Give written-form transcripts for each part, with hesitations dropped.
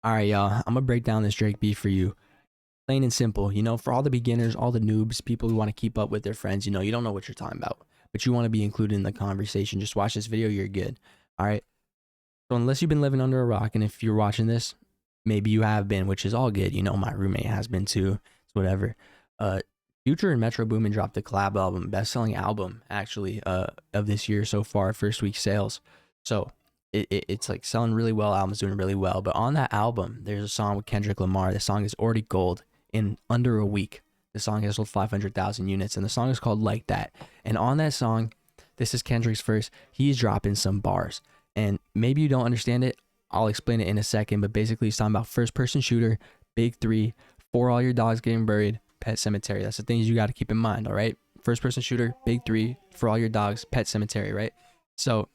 All right, y'all. I'm gonna break down this Drake beef for you. Plain and simple. For all the beginners, all the noobs, people who want to keep up with their friends, you don't know what you're talking about, but you want to be included in the conversation. Just watch this video, you're good. All right. So unless you've been living under a rock, and if you're watching this, maybe you have been, which is all good. My roommate has been too. It's whatever. Uh, Future and Metro Boomin dropped a collab album, best-selling album actually, of this year so far, first week sales. So it's like selling really well. Album's doing really well. But on that album, there's a song with Kendrick Lamar. The song is already gold in under a week. The song has sold 500,000 units, and the song is called Like That. And on that song, this is Kendrick's verse. He's dropping some bars, and maybe you don't understand it. I'll explain it in a second. But basically, he's talking about first-person shooter, big three, for all your dogs getting buried, Pet Cemetery. That's the things you got to keep in mind. All right, first-person shooter, big three, for all your dogs, Pet Cemetery. Right. So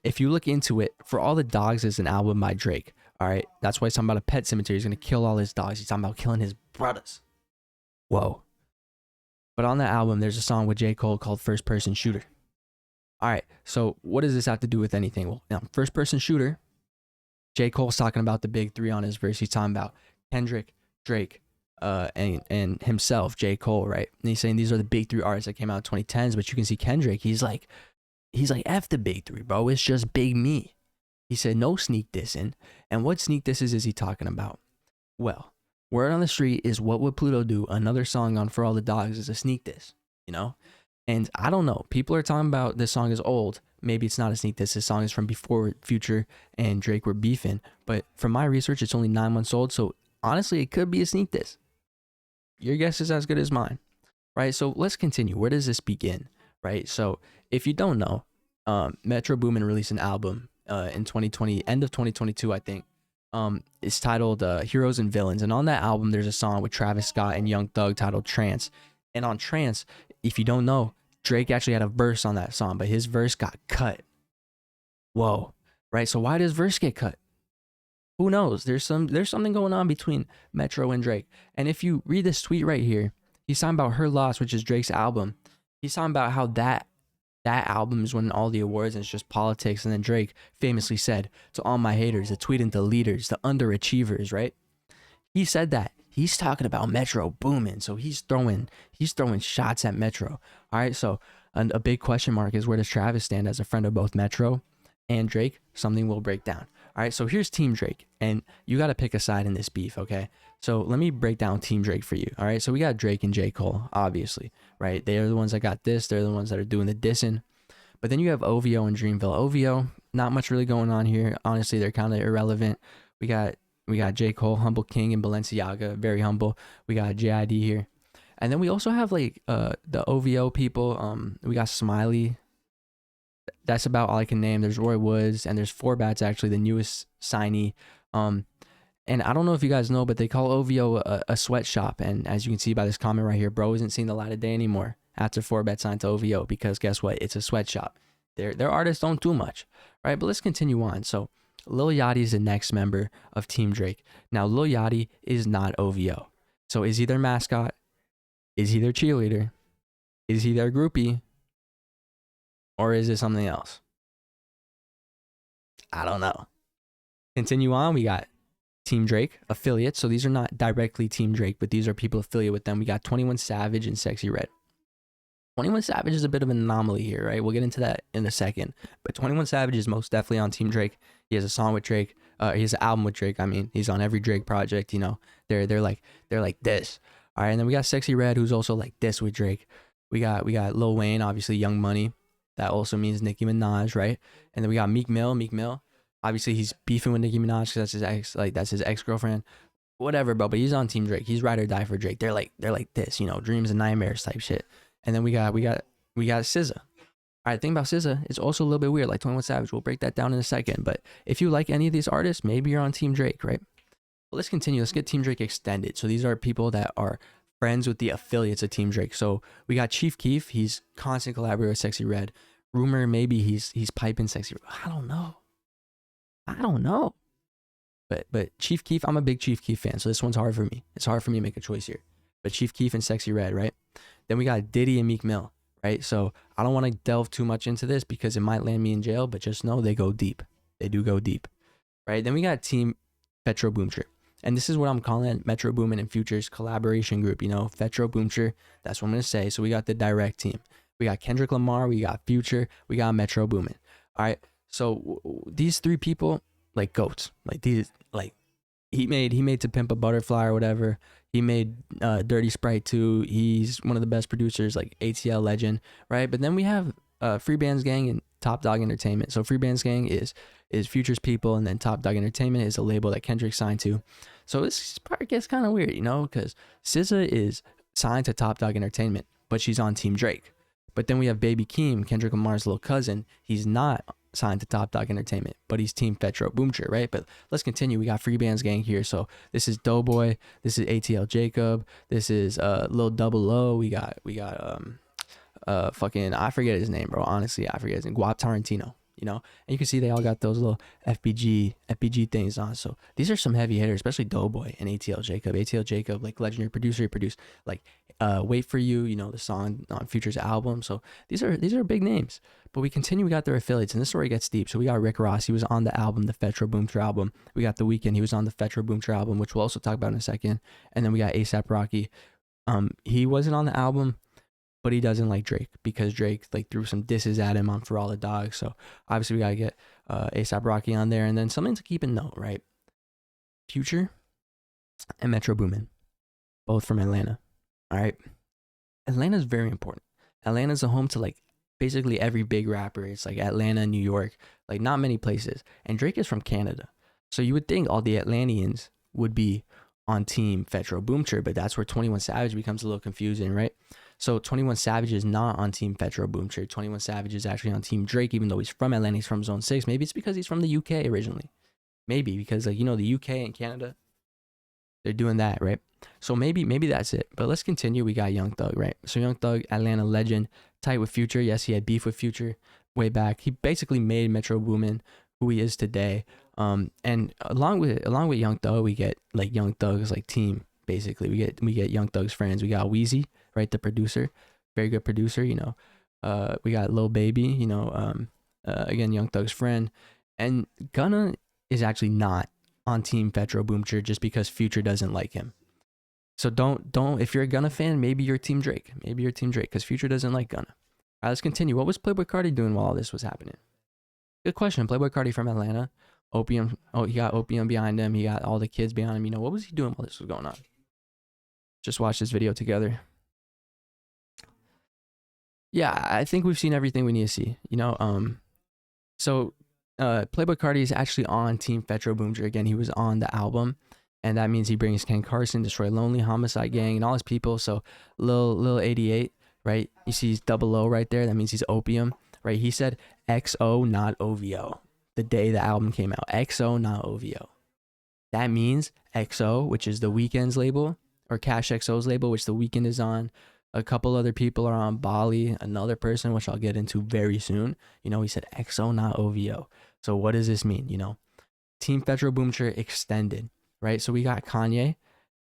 if you look into it, For All the Dogs is an album by Drake. All right. That's why he's talking about a pet cemetery. He's going to kill all his dogs. He's talking about killing his brothers. Whoa. But on that album, there's a song with J. Cole called First Person Shooter. All right. So what does this have to do with anything? Well, First Person Shooter, J. Cole's talking about the big three on his verse. He's talking about Kendrick, Drake, and himself, J. Cole, right? And he's saying these are the big three artists that came out in 2010s. But you can see Kendrick, he's like, F the big three, bro. It's just big me. He said, no sneak dissing. And what sneak disses is he talking about? Well, word on the street is What Would Pluto Do? Another song on For All the Dogs is a sneak diss. And I don't know. People are talking about this song is old. Maybe it's not a sneak diss. This song is from before Future and Drake were beefing. But from my research, it's only 9 months old. So honestly, it could be a sneak diss. Your guess is as good as mine, right? So let's continue. Where does this begin, right? So if you don't know, Metro Boomin released an album in 2020, end of 2022, I think. It's titled Heroes and Villains. And on that album, there's a song with Travis Scott and Young Thug titled Trance. And on Trance, if you don't know, Drake actually had a verse on that song, but his verse got cut. Whoa, right? So why does verse get cut? Who knows? There's something going on between Metro and Drake. And if you read this tweet right here, he's talking about Her Loss, which is Drake's album. He's talking about how that album is winning all the awards and it's just politics. And then Drake famously said, to all my haters, the tweeting the leaders, the underachievers, right? He said that. He's talking about Metro Boomin. So he's throwing shots at Metro. All right. So a big question mark is, where does Travis stand as a friend of both Metro and Drake? Something will break down. All right. So here's Team Drake, and you got to pick a side in this beef. Okay. So let me break down Team Drake for you. All right. So we got Drake and J. Cole, obviously, right? They are the ones that got this. They're the ones that are doing the dissing. But then you have OVO and Dreamville. OVO, not much really going on here. Honestly, they're kind of irrelevant. We got J. Cole, Humble King, and Balenciaga, very humble. We got JID here. And then we also have like the OVO people. We got Smiley. That's about all I can name. There's Roy Woods, and there's Four Bats, actually, the newest signee. And I don't know if you guys know, but they call OVO a sweatshop. And as you can see by this comment right here, bro isn't seeing the light of day anymore after Four Bats signed to OVO, because guess what? It's a sweatshop. Their artists don't do much, right? But let's continue on. So Lil Yachty is the next member of Team Drake. Now, Lil Yachty is not OVO. So is he their mascot? Is he their cheerleader? Is he their groupie? Or is it something else? I don't know. Continue on. We got Team Drake affiliates. So these are not directly Team Drake, but these are people affiliated with them. We got 21 Savage and Sexy Red. 21 Savage is a bit of an anomaly here, right? We'll get into that in a second. But 21 Savage is most definitely on Team Drake. He has a song with Drake. He has an album with Drake. I mean, he's on every Drake project. They're like this. All right, and then we got Sexy Red, who's also like this with Drake. We got Lil Wayne, obviously Young Money. That also means Nicki Minaj, right? And then we got Meek Mill. Meek Mill, obviously he's beefing with Nicki Minaj because that's his ex-girlfriend. Whatever, bro. But he's on Team Drake. He's ride or die for Drake. They're like this, dreams and nightmares type shit. And then we got SZA. All right, thing about SZA, it's also a little bit weird, like 21 Savage. We'll break that down in a second. But if you like any of these artists, maybe you're on Team Drake, right? But let's continue. Let's get Team Drake extended. So these are people that are friends with the affiliates of Team Drake. So we got Chief Keef. He's constant collaborator with Sexy Red. Rumor, maybe he's piping Sexy Red. I don't know. But Chief Keef, I'm a big Chief Keef fan, so this one's hard for me. It's hard for me to make a choice here. But Chief Keef and Sexy Red, right? Then we got Diddy and Meek Mill, right? So I don't want to delve too much into this because it might land me in jail, but just know they go deep. They do go deep, right? Then we got Team Fetro Boomcher. And this is what I'm calling it, Metro Boomin and Future's collaboration group. You know, Fetro Boomcher, that's what I'm going to say. So we got the direct team. We got Kendrick Lamar, we got Future, we got Metro Boomin. All right. So these three people, like goats. Like these, like he made To Pimp a Butterfly or whatever. He made Dirty Sprite 2. He's one of the best producers, like ATL legend, right? But then we have Free Bands Gang and Top Dog Entertainment. So Free Bands Gang is Future's people, and then Top Dog Entertainment is a label that Kendrick signed to. So this part gets kind of weird, you know, because SZA is signed to Top Dog Entertainment, but she's on Team Drake. But then we have Baby Keem, Kendrick Lamar's little cousin. He's not signed to Top Dog Entertainment, but he's Team Fetro Boomcher, right? But let's continue. We got Free Bands Gang here. So this is Doughboy. This is ATL Jacob. This is Lil Double O. We got fucking, I forget his name, bro. Honestly, I forget his name. Guap Tarantino. You know, and you can see they all got those little FBG things on. So these are some heavy hitters, especially Doughboy and ATL Jacob. ATL Jacob, like legendary producer, he produced like Wait For You, you know, the song on Future's album. So these are big names. But we continue, we got their affiliates, and this story gets deep. So we got Rick Ross, he was on the album, the Fetro Boomcher album. We got The Weeknd, he was on the Fetro Boomcher album, which we'll also talk about in a second. And then we got A$AP Rocky. He wasn't on the album, but he doesn't like Drake because Drake like threw some disses at him on For All the Dogs. So obviously we gotta get A$AP Rocky on there. And then something to keep in note, right? Future and Metro Boomin, both from Atlanta. All right, Atlanta's very important. Atlanta's a home to like basically every big rapper. It's like Atlanta, New York, like not many places. And Drake is from Canada, so you would think all the Atlanteans would be on Team Fetro Boomcher, but that's where 21 Savage becomes a little confusing, right? So 21 Savage is not on Team Fetro Boomcher. 21 Savage is actually on Team Drake, even though he's from Atlanta, he's from Zone 6. Maybe it's because he's from the UK originally. Maybe because, like, you know, the UK and Canada, they're doing that, right? So maybe that's it. But let's continue. We got Young Thug, right? So Young Thug, Atlanta legend, tight with Future. Yes, he had beef with Future way back. He basically made Metro Boomin who he is today. And along with Young Thug, we get like Young Thug's like team. Basically, we get Young Thug's friends. We got Weezy, right, the producer, very good producer. You know, we got Lil Baby. You know, again, Young Thug's friend, and Gunna is actually not on Team Fetro Boomcher just because Future doesn't like him. So don't if you're a Gunna fan, maybe you're Team Drake. Maybe you're Team Drake because Future doesn't like Gunna. All right, let's continue. What was Playboi Carti doing while all this was happening? Good question. Playboi Carti from Atlanta. Opium. Oh, he got Opium behind him. He got all the kids behind him. You know, what was he doing while this was going on? Just watch this video together. Yeah, I think we've seen everything we need to see. You know, so Playboi Carti is actually on Team Fetro Boomcher again. He was on the album, and that means he brings Ken Carson, Destroy Lonely, Homicide Gang, and all his people. So Lil 88, right? You see he's Double O right there. That means he's Opium, right? He said XO, not OVO, the day the album came out. XO, not OVO. That means XO, which is the Weeknd's label, or Cash XO's label, which the Weeknd is on. A couple other people are on Bali. Another person, which I'll get into very soon. You know, he said XO, not OVO. So what does this mean? You know, Team Fetro Boomcher extended, right? So we got Kanye,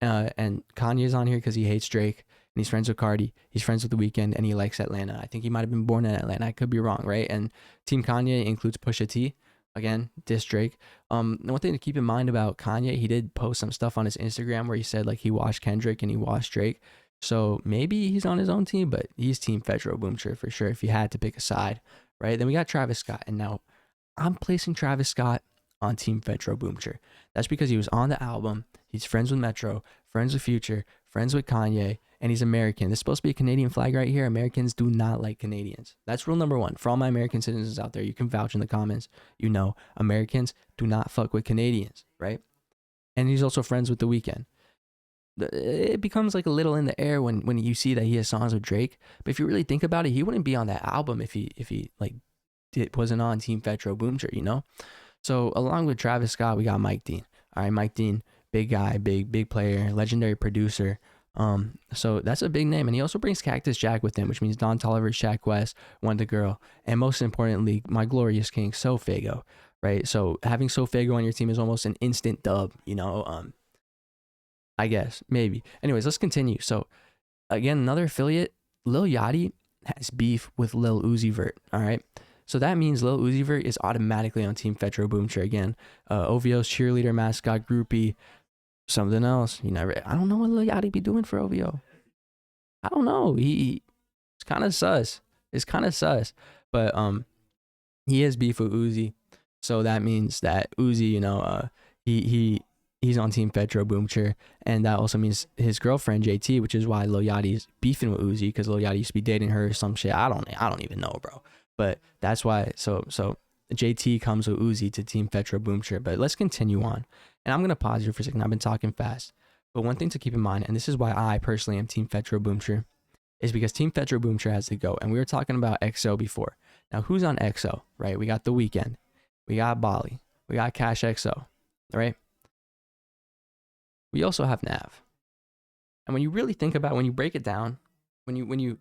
and Kanye's on here because he hates Drake, and he's friends with Cardi. He's friends with The Weeknd, and he likes Atlanta. I think he might have been born in Atlanta. I could be wrong, right? And Team Kanye includes Pusha T. Again, diss Drake. One thing to keep in mind about Kanye, he did post some stuff on his Instagram where he said like he watched Kendrick and he watched Drake. So maybe he's on his own team, but he's Team Fetro Boomcher for sure if you had to pick a side, right? Then we got Travis Scott, and now I'm placing Travis Scott on Team Fetro Boomcher. That's because he was on the album. He's friends with Metro, friends with Future, friends with Kanye, and he's American. This is supposed to be a Canadian flag right here. Americans do not like Canadians. That's rule number one. For all my American citizens out there, you can vouch in the comments. You know, Americans do not fuck with Canadians, right? And he's also friends with The Weeknd. It becomes like a little in the air when you see that he has songs with Drake. But if you really think about it, he wouldn't be on that album if he like wasn't on Team Fetro Boomcher, you know? So along with Travis Scott, we got Mike Dean. All right, Mike Dean, big guy, big player, legendary producer. So that's a big name, and he also brings Cactus Jack with him, which means Don Toliver, Shaq West, Wonder Girl, and most importantly, my glorious king, SoFaygo, right? So having SoFaygo on your team is almost an instant dub, you know. I guess maybe. Anyways, let's continue. So again, another affiliate, Lil Yachty has beef with Lil Uzi Vert. All right. So that means Lil Uzi Vert is automatically on Team Fetro Boomcher again. OVO's cheerleader, mascot, groupie, something else. I don't know what Lil Yachty be doing for OVO. I don't know. It's kind of sus. It's kind of sus. But he has beef with Uzi, so that means that Uzi, he's on Team Fetro Boomcher, and that also means his girlfriend JT, which is why Lil Yachty's beefing with Uzi, because Lil Yachty used to be dating her or some shit. I don't even know, bro. But that's why. So JT comes with Uzi to Team Fetro Boomcher. But let's continue on, and I'm gonna pause here for a second. I've been talking fast, but one thing to keep in mind, and this is why I personally am Team Fetro Boomcher, is because Team Fetro Boomcher has to go. And we were talking about XO before. Now, who's on XO, right? We got The Weeknd. We got Bali. We got Cash XO, right? We also have Nav. And when you really think about it, when you break it down, when you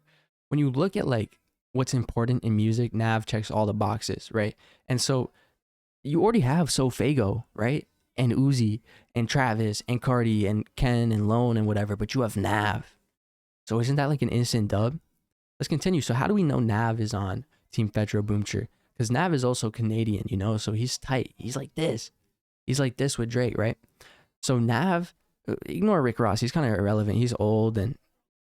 look at like what's important in music, Nav checks all the boxes, right? And so you already have SoFago, right? And Uzi and Travis and Cardi and Ken and Lone and whatever, but you have Nav. So isn't that like an instant dub? Let's continue. So how do we know Nav is on Team Fetro Boomcher? Because Nav is also Canadian, so he's tight. He's like this. He's like this with Drake, right? So Nav, ignore Rick Ross. He's kind of irrelevant. He's old and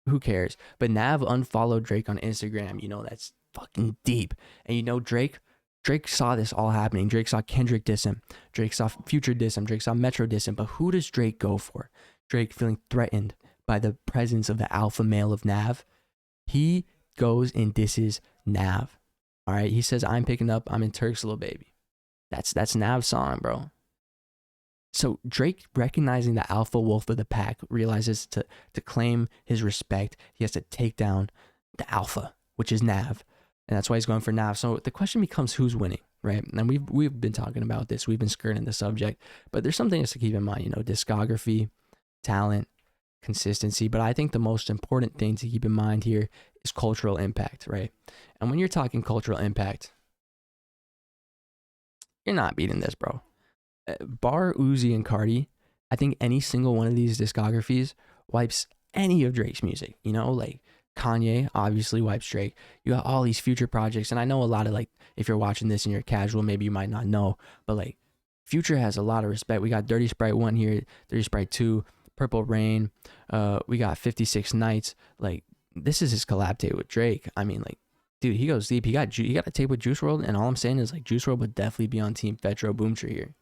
who cares? But Nav unfollowed Drake on Instagram. That's fucking deep. And Drake saw this all happening. Drake saw Kendrick diss him. Drake saw Future diss him. Drake saw Metro diss him. But who does Drake go for? Drake feeling threatened by the presence of the alpha male of Nav. He goes and disses Nav. All right, he says, I'm picking up, I'm in Turk's Little Baby. That's Nav's song, bro. So Drake, recognizing the alpha wolf of the pack, realizes to claim his respect, he has to take down the alpha, which is Nav. And that's why he's going for Nav. So the question becomes, who's winning, right? And we've been talking about this. We've been skirting the subject. But there's some things to keep in mind, discography, talent, consistency. But I think the most important thing to keep in mind here is cultural impact, right? And when you're talking cultural impact, you're not beating this, bro. Bar Uzi and Cardi, I think any single one of these discographies wipes any of Drake's music. Like Kanye obviously wipes Drake. You got all these Future projects, and I know a lot of, like, if you're watching this and you're casual, maybe you might not know, but like Future has a lot of respect. We got Dirty Sprite 1 here, Dirty Sprite 2, Purple Rain. We got 56 Nights. Like, this is his collab tape with Drake. I mean, like, dude, he goes deep. He got a tape with Juice WRLD, and all I'm saying is, like, Juice WRLD would definitely be on Team Fetro Boomcher here,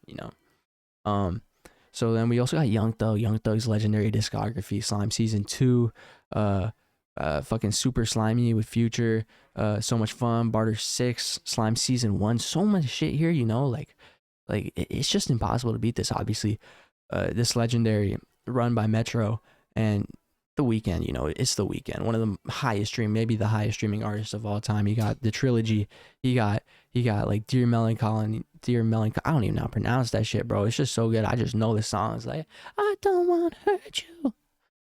So then we also got Young Thug. Young Thug's legendary discography, Slime Season 2, fucking Super Slimy with Future, So Much Fun, Barter 6, Slime Season 1. So much shit here, like it's just impossible to beat this, obviously. This legendary run by Metro and The Weeknd, it's The Weeknd, one of the highest stream, maybe the highest streaming artist of all time. He got the trilogy. He got like Dear Melancholy. I don't even know how to pronounce that shit, bro. It's just so good. I just know the songs. Like, I don't want to hurt you.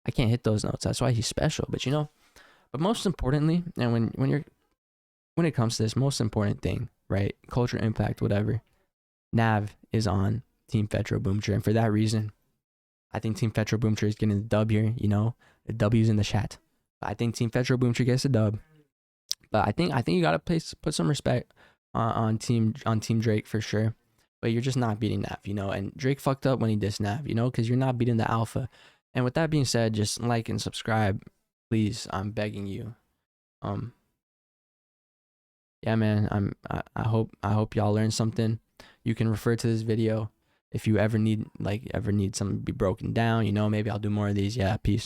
I can't hit those notes. That's why he's special. But but most importantly, and when it comes to this, most important thing, right? Culture impact, whatever. Nav is on Team Fetro Boomcher, and for that reason, I think Team Fetro Boomcher is getting the dub here. The W's in the chat. I think Team Fetro Boomcher gets the dub, but I think you gotta put some respect on Team Drake for sure. But you're just not beating Nav, And Drake fucked up when he dissed Nav, because you're not beating the alpha. And with that being said, just like and subscribe, please. I'm begging you. Yeah, man. I hope y'all learned something. You can refer to this video if you ever need something to be broken down. Maybe I'll do more of these. Yeah, peace.